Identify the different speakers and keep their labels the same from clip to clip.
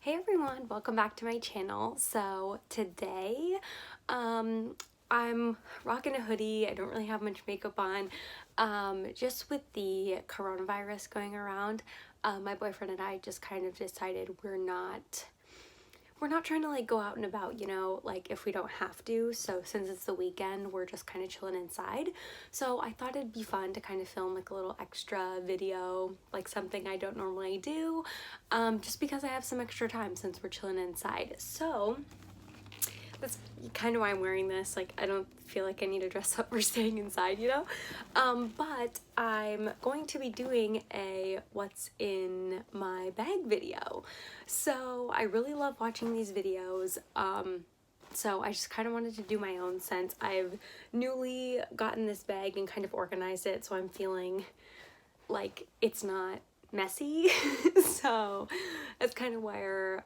Speaker 1: Hey everyone, welcome back to my channel. So today I'm rocking a hoodie. I don't really have much makeup on. Just with the coronavirus going around, my boyfriend and I just kind of decided we're not trying to like go out and about, like if we don't have to. So since it's the weekend, we're just kind of chilling inside. So I thought it'd be fun to kind of film like a little extra video, like something I don't normally do, just because I have some extra time since we're chilling inside. So that's kind of why I'm wearing this. Like, I don't feel like I need to dress up for staying inside, but I'm going to be doing a what's in my bag video. So I really love watching these videos. So I just kind of wanted to do my own since I've newly gotten this bag and kind of organized it, so I'm feeling like it's not messy. So that's kind of where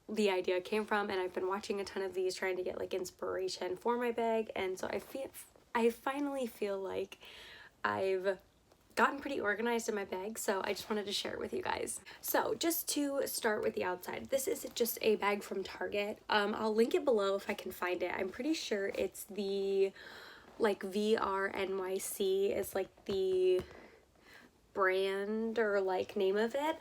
Speaker 1: the idea came from, and I've been watching a ton of these trying to get like inspiration for my bag, and so I finally feel like I've gotten pretty organized in my bag, so I just wanted to share it with you guys. So just to start with the outside, this is just a bag from Target. I'll link it below if I can find it. I'm pretty sure it's the like VRNYC is like the brand or like name of it.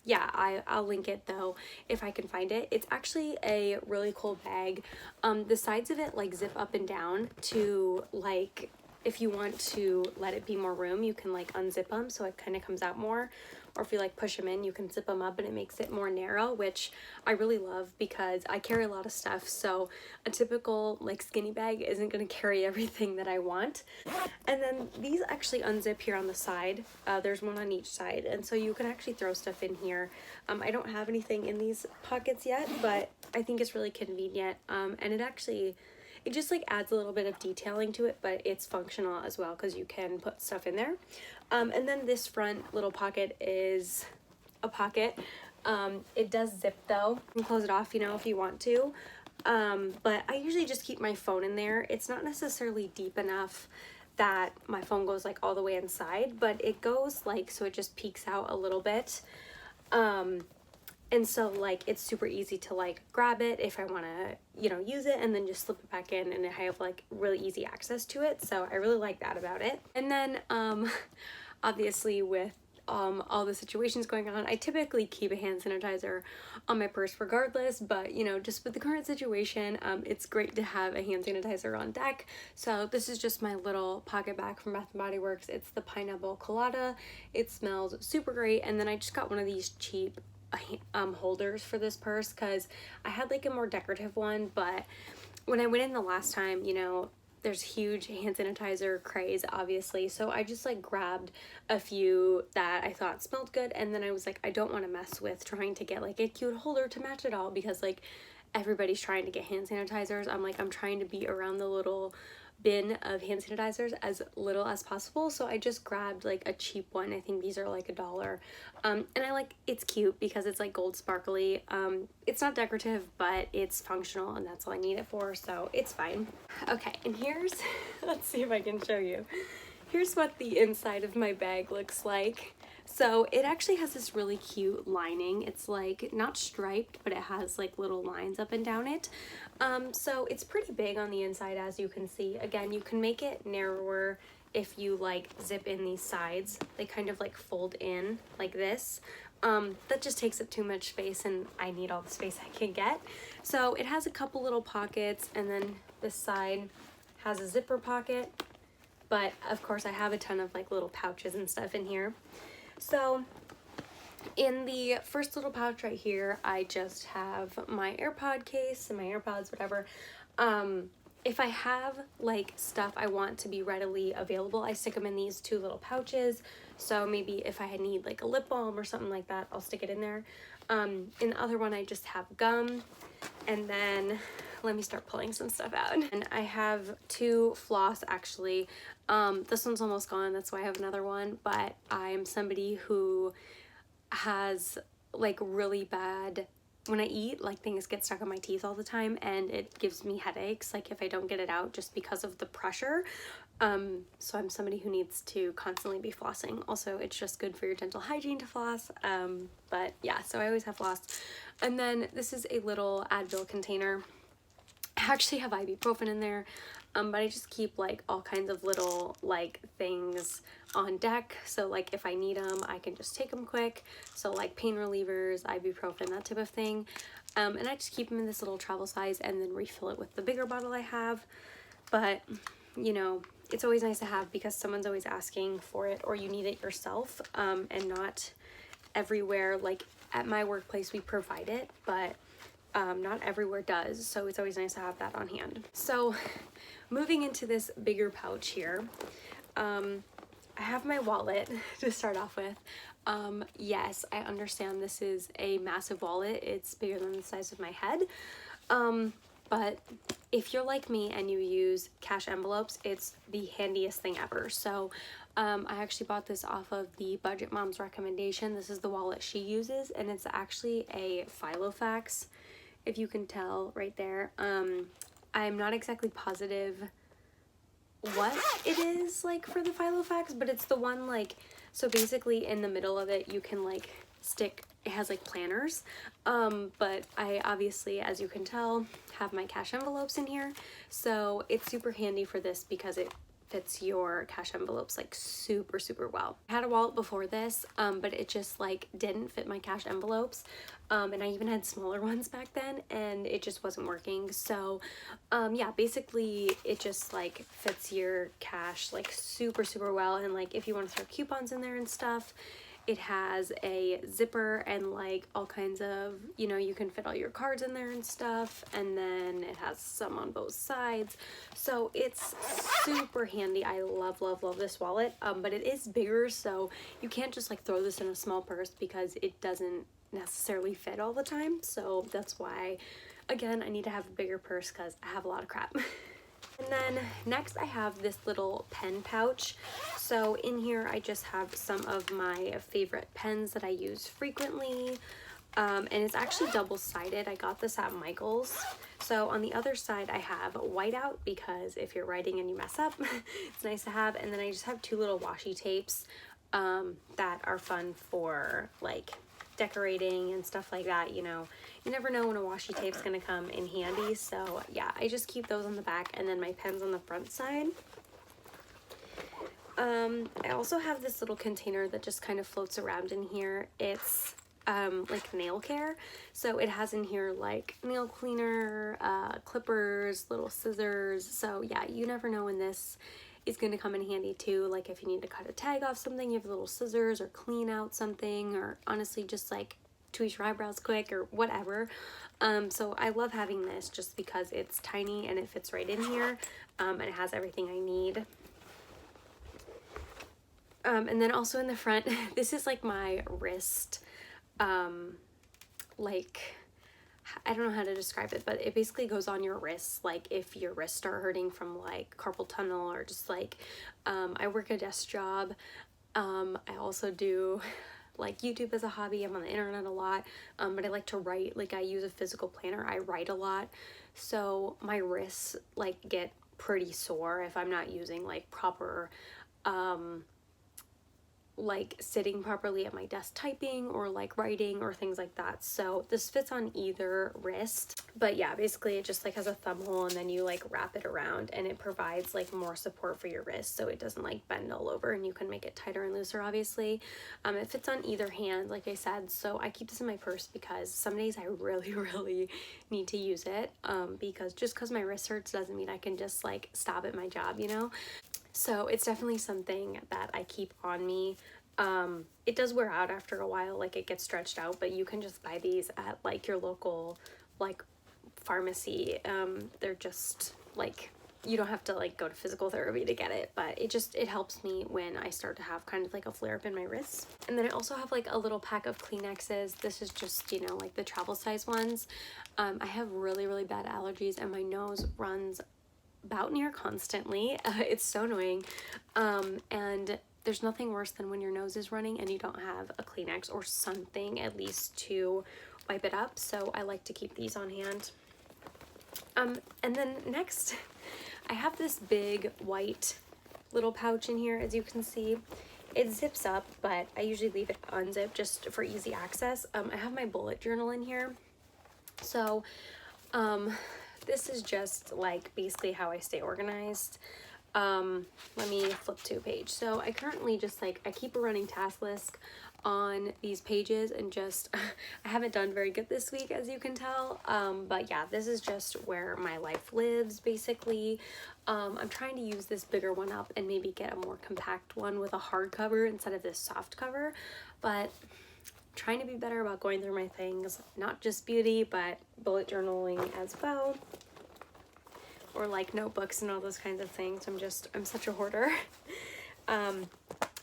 Speaker 1: Yeah, I'll link it though if I can find it. It's actually a really cool bag. The sides of it like zip up and down to like, if you want to let it be more room, you can like unzip them so it kind of comes out more, or if you like push them in, you can zip them up and it makes it more narrow, which I really love because I carry a lot of stuff, so a typical like skinny bag isn't going to carry everything that I want. And then these actually unzip here on the side. There's one on each side, and so you can actually throw stuff in here. I don't have anything in these pockets yet, but I think it's really convenient, and it just like adds a little bit of detailing to it, but it's functional as well because you can put stuff in there. And then this front little pocket is a pocket. It does zip though. You can close it off, if you want to. But I usually just keep my phone in there. It's not necessarily deep enough that my phone goes like all the way inside, but it goes like, so it just peeks out a little bit. And so like it's super easy to like grab it if I want to, use it, and then just slip it back in, and I have like really easy access to it. So I really like that about it. And then obviously with all the situations going on, I typically keep a hand sanitizer on my purse regardless, but just with the current situation, it's great to have a hand sanitizer on deck. So this is just my little pocket bag from Bath & Body Works. It's the pineapple colada. It smells super great. And then I just got one of these cheap holders for this purse because I had like a more decorative one, but when I went in the last time, there's huge hand sanitizer craze obviously, so I just like grabbed a few that I thought smelled good, and then I was like, I don't want to mess with trying to get like a cute holder to match it all because like everybody's trying to get hand sanitizers. I'm trying to be around the little bin of hand sanitizers as little as possible, so I just grabbed like a cheap one. I think these are like $1, and I like, it's cute because it's like gold sparkly. It's not decorative, but it's functional, and that's all I need it for, so it's fine. Okay, and here's let's see if I can show you. Here's what the inside of my bag looks like. So it actually has this really cute lining. It's like not striped, but it has like little lines up and down it. So it's pretty big on the inside, as you can see. Again, you can make it narrower if you like zip in these sides. They kind of like fold in like this. That just takes up too much space, and I need all the space I can get. So it has a couple little pockets, and then this side has a zipper pocket. But of course I have a ton of like little pouches and stuff in here. So in the first little pouch right here, I just have my AirPod case and my AirPods, whatever. If I have like stuff I want to be readily available, I stick them in these two little pouches. So maybe if I need like a lip balm or something like that, I'll stick it in there. In the other one, I just have gum, and then let me start pulling some stuff out. And I have two floss actually. This one's almost gone, that's why I have another one, but I'm somebody who has like really bad, when I eat, like things get stuck on my teeth all the time, and it gives me headaches like if I don't get it out just because of the pressure. So I'm somebody who needs to constantly be flossing. Also, it's just good for your dental hygiene to floss. But yeah, so I always have floss. And then this is a little Advil container. I actually have ibuprofen in there, but I just keep like all kinds of little like things on deck. So like if I need them, I can just take them quick. So like pain relievers, ibuprofen, that type of thing. And I just keep them in this little travel size and then refill it with the bigger bottle I have. But you know, it's always nice to have because someone's always asking for it or you need it yourself, and not everywhere. Like at my workplace we provide it, but not everywhere does, so it's always nice to have that on hand. So moving into this bigger pouch here, I have my wallet to start off with. Yes, I understand this is a massive wallet. It's bigger than the size of my head. But if you're like me and you use cash envelopes, it's the handiest thing ever. So I actually bought this off of the Budget Mom's recommendation. This is the wallet she uses, and it's actually a Filofax, if you can tell right there. I'm not exactly positive what it is like for the Filofax, but it's the one like, so basically in the middle of it you can like stick, it has like planners, but I obviously, as you can tell, have my cash envelopes in here, so it's super handy for this because it fits your cash envelopes like super well. I had a wallet before this, but it just like didn't fit my cash envelopes, and I even had smaller ones back then and it just wasn't working. So yeah, basically it just like fits your cash like super well, and like if you want to throw coupons in there and stuff, it has a zipper and like all kinds of, you know, you can fit all your cards in there and stuff, and then it has some on both sides. So it's super handy. I love this wallet, but it is bigger, so you can't just like throw this in a small purse because it doesn't necessarily fit all the time. So that's why, again, I need to have a bigger purse because I have a lot of crap. And then next I have this little pen pouch. So in here I just have some of my favorite pens that I use frequently, and it's actually double-sided. I got this at Michael's. So on the other side I have whiteout because if you're writing and you mess up, it's nice to have. And then I just have two little washi tapes that are fun for like decorating and stuff like that. You know, you never know when a washi tape's gonna come in handy. So yeah, I just keep those on the back and then my pens on the front side. I also have this little container that just kind of floats around in here. It's like nail care, so it has in here like nail cleaner, clippers, little scissors. So yeah, you never know when this is going to come in handy too. Like if you need to cut a tag off something, you have little scissors, or clean out something, or honestly just like tweeze your eyebrows quick or whatever. So I love having this just because it's tiny and it fits right in here, and it has everything I need. And then also in the front, this is like my wrist, like, I don't know how to describe it, but it basically goes on your wrists, like if your wrists start hurting from like carpal tunnel, or just like, I work a desk job. I also do like YouTube as a hobby. I'm on the internet a lot, but I like to write. Like I use a physical planner. I write a lot, so my wrists like get pretty sore if I'm not using like proper, like sitting properly at my desk typing or like writing or things like that. So this fits on either wrist, but yeah, basically it just like has a thumb hole and then you like wrap it around, and it provides like more support for your wrist so it doesn't like bend all over, and you can make it tighter and looser obviously. It fits on either hand, like I said, so I keep this in my purse because some days I really need to use it, because just because my wrist hurts doesn't mean I can just like stop at my job, you know? So it's definitely something that I keep on me. It does wear out after a while, like it gets stretched out, but you can just buy these at like your local like pharmacy. They're just like, you don't have to like go to physical therapy to get it, but it helps me when I start to have kind of like a flare up in my wrists. And then I also have like a little pack of Kleenexes. This is just, you know, like the travel size ones. I have really bad allergies and my nose runs about near constantly. It's so annoying, and there's nothing worse than when your nose is running and you don't have a Kleenex or something at least to wipe it up, so I like to keep these on hand. And then next I have this big white little pouch in here, as you can see. It zips up, but I usually leave it unzipped just for easy access. I have my bullet journal in here. So this is just like basically how I stay organized. Let me flip to a page. So I currently just like, I keep a running task list on these pages, and just I haven't done very good this week, as you can tell, but yeah, this is just where my life lives basically. I'm trying to use this bigger one up and maybe get a more compact one with a hard cover instead of this soft cover, but trying to be better about going through my things, not just beauty but bullet journaling as well, or like notebooks and all those kinds of things. I'm such a hoarder.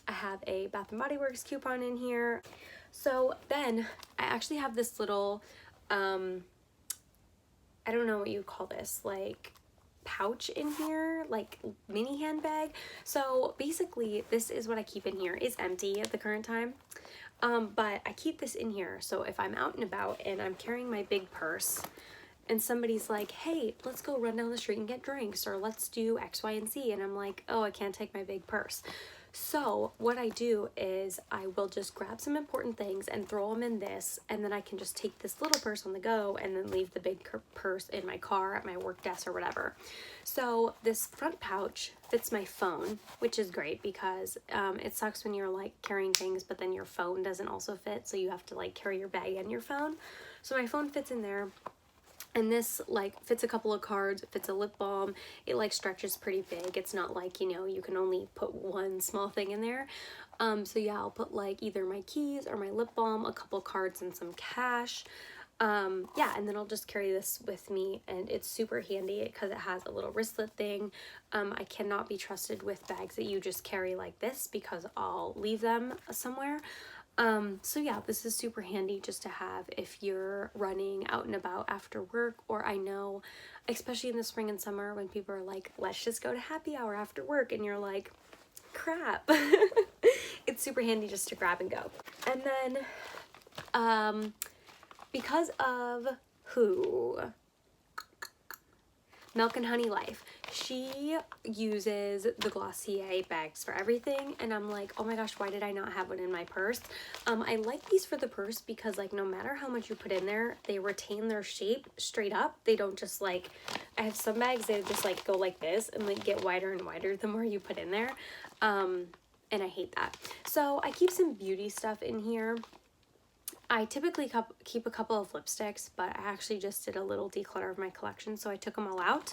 Speaker 1: I have a Bath and Body Works coupon in here. So then I actually have this little, I don't know what you call this, like pouch in here, like mini handbag. So basically this is what I keep in here. It's empty at the current time. But I keep this in here. So if I'm out and about and I'm carrying my big purse and somebody's like, hey, let's go run down the street and get drinks, or let's do X, Y, and Z. And I'm like, oh, I can't take my big purse. So what I do is I will just grab some important things and throw them in this, and then I can just take this little purse on the go and then leave the big purse in my car, at my work desk, or whatever. So this front pouch fits my phone, which is great because it sucks when you're like carrying things but then your phone doesn't also fit, so you have to like carry your bag and your phone. So my phone fits in there. And this like fits a couple of cards, it fits a lip balm, it like stretches pretty big. It's not like, you know, you can only put one small thing in there. So yeah, I'll put like either my keys or my lip balm, a couple cards, and some cash. Yeah, and then I'll just carry this with me, and it's super handy because it has a little wristlet thing. I cannot be trusted with bags that you just carry like this because I'll leave them somewhere. So yeah, this is super handy just to have if you're running out and about after work, or I know, especially in the spring and summer when people are like, let's just go to happy hour after work, and you're like, crap. It's super handy just to grab and go. And then, because of Milk and Honey Life, she uses the Glossier bags for everything, and I'm like, oh my gosh, why did I not have one in my purse? I like these for the purse because like no matter how much you put in there, they retain their shape straight up. They don't just like, I have some bags that just like go like this and like get wider and wider the more you put in there, and I hate that. So I keep some beauty stuff in here. I typically keep a couple of lipsticks, but I actually just did a little declutter of my collection, so I took them all out.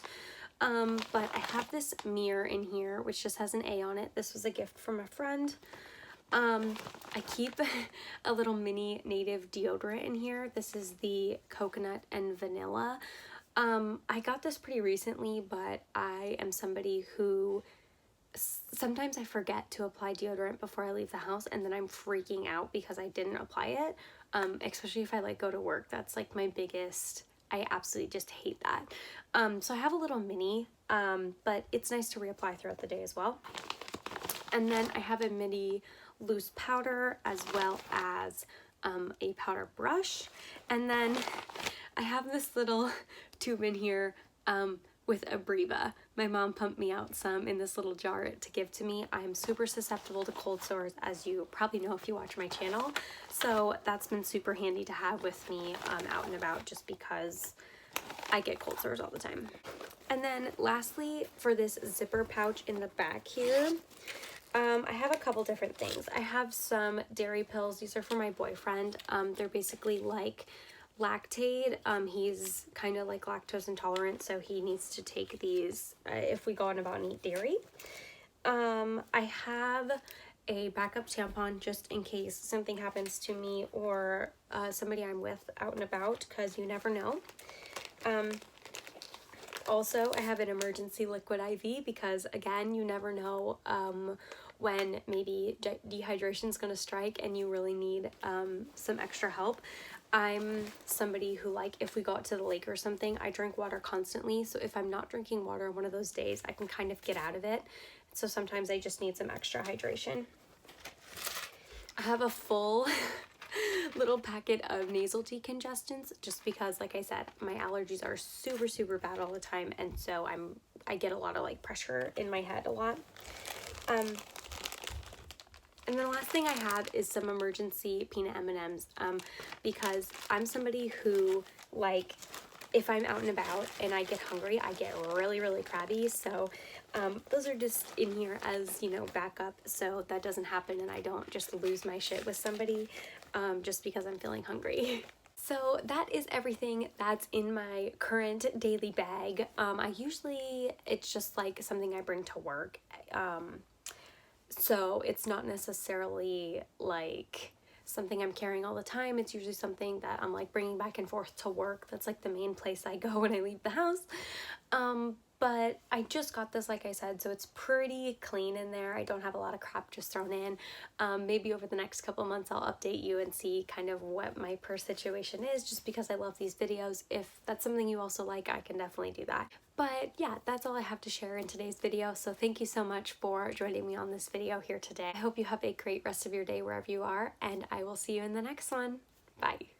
Speaker 1: But I have this mirror in here, which just has an A on it. This was a gift from a friend. I keep a little mini native deodorant in here. This is the coconut and vanilla. I got this pretty recently, but I am somebody who sometimes I forget to apply deodorant before I leave the house, and then I'm freaking out because I didn't apply it. Especially if I like go to work. That's like my biggest, I absolutely just hate that. So I have a little mini, but it's nice to reapply throughout the day as well. And then I have a mini loose powder as well as a powder brush. And then I have this little tube in here with Abreva. My mom pumped me out some in this little jar to give to me. I am super susceptible to cold sores, as you probably know if you watch my channel. So that's been super handy to have with me out and about, just because I get cold sores all the time. And then lastly, for this zipper pouch in the back here, I have a couple different things. I have some dairy pills. These are for my boyfriend. They're basically like Lactaid. He's kind of like lactose intolerant, so he needs to take these if we go on about and eat dairy. I have a backup tampon just in case something happens to me or somebody I'm with out and about, because you never know. Also, I have an emergency liquid IV because, again, you never know when maybe dehydration is going to strike and you really need some extra help. I'm somebody who, like, if we go out to the lake or something, I drink water constantly. So if I'm not drinking water one of those days, I can kind of get out of it. So sometimes I just need some extra hydration. I have a full little packet of nasal decongestants just because, like I said, my allergies are super bad all the time, and so I get a lot of like pressure in my head a lot. And then the last thing I have is some emergency peanut M&Ms, because I'm somebody who, like, if I'm out and about and I get hungry, I get really, really crabby. So those are just in here as, you know, backup, so that doesn't happen and I don't just lose my shit with somebody just because I'm feeling hungry. So that is everything that's in my current daily bag. It's just like something I bring to work. So it's not necessarily like something I'm carrying all the time. It's usually something that I'm like bringing back and forth to work. That's like the main place I go when I leave the house. But I just got this, like I said, so it's pretty clean in there. I don't have a lot of crap just thrown in. Maybe over the next couple months I'll update you and see kind of what my purse situation is, just because I love these videos. If that's something you also like, I can definitely do that. But yeah, that's all I have to share in today's video. So thank you so much for joining me on this video here today. I hope you have a great rest of your day wherever you are, and I will see you in the next one. Bye.